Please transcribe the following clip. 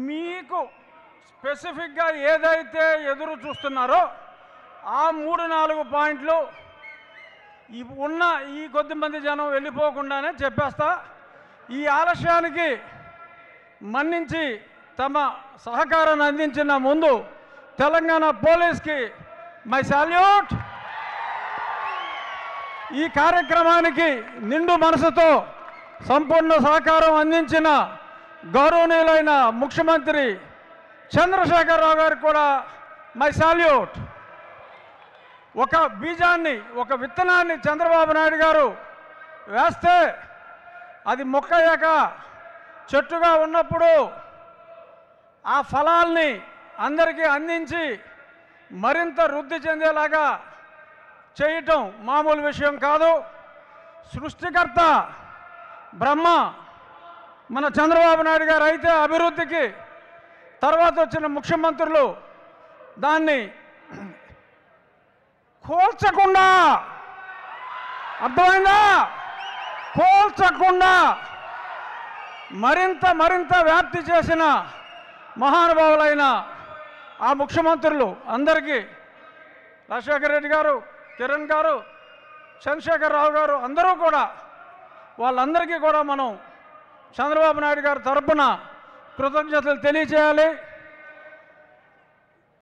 మీకు స్పెసిఫిక్గా ఏదైతే ఎదురు చూస్తున్నారో ఆ 3-4 పాయింట్లు ఉన్న ఈ కొద్దిమంది జనం వెళ్ళిపోకుండానే చెప్పేస్తా. ఈ ఆలస్యానికి మన్నించి తమ సహకారాన్ని అందించిన ముందు తెలంగాణ పోలీస్కి మై సాల్యూట్. ఈ కార్యక్రమానికి నిండు మనసుతో సంపూర్ణ సహకారం అందించిన గౌరవనీయులైన ముఖ్యమంత్రి చంద్రశేఖరరావు గారికి కూడా మై సాల్యూట్. ఒక బీజాన్ని, ఒక విత్తనాన్ని చంద్రబాబు నాయుడు గారు వేస్తే అది మొక్కయ్యాక చెట్టుగా ఉన్నప్పుడు ఆ ఫలాల్ని అందరికీ అందించి మరింత వృద్ధి చెందేలాగా చేయటం మామూలు విషయం కాదు. సృష్టికర్త బ్రహ్మ మన చంద్రబాబు నాయుడు గారు అయితే అభివృద్ధికి, తర్వాత వచ్చిన ముఖ్యమంత్రులు దాన్ని కోల్చకుండా, అర్థమైందా, కోల్చకుండా మరింత వ్యాప్తి చేసిన మహానుభావులైన ఆ ముఖ్యమంత్రులు అందరికీ, రాజశేఖర రెడ్డి గారు, కిరణ్ గారు, చంద్రశేఖరరావు గారు, అందరూ కూడా, వాళ్ళందరికీ కూడా మనం చంద్రబాబు నాయుడు గారి తరపున కృతజ్ఞతలు తెలియజేయాలి.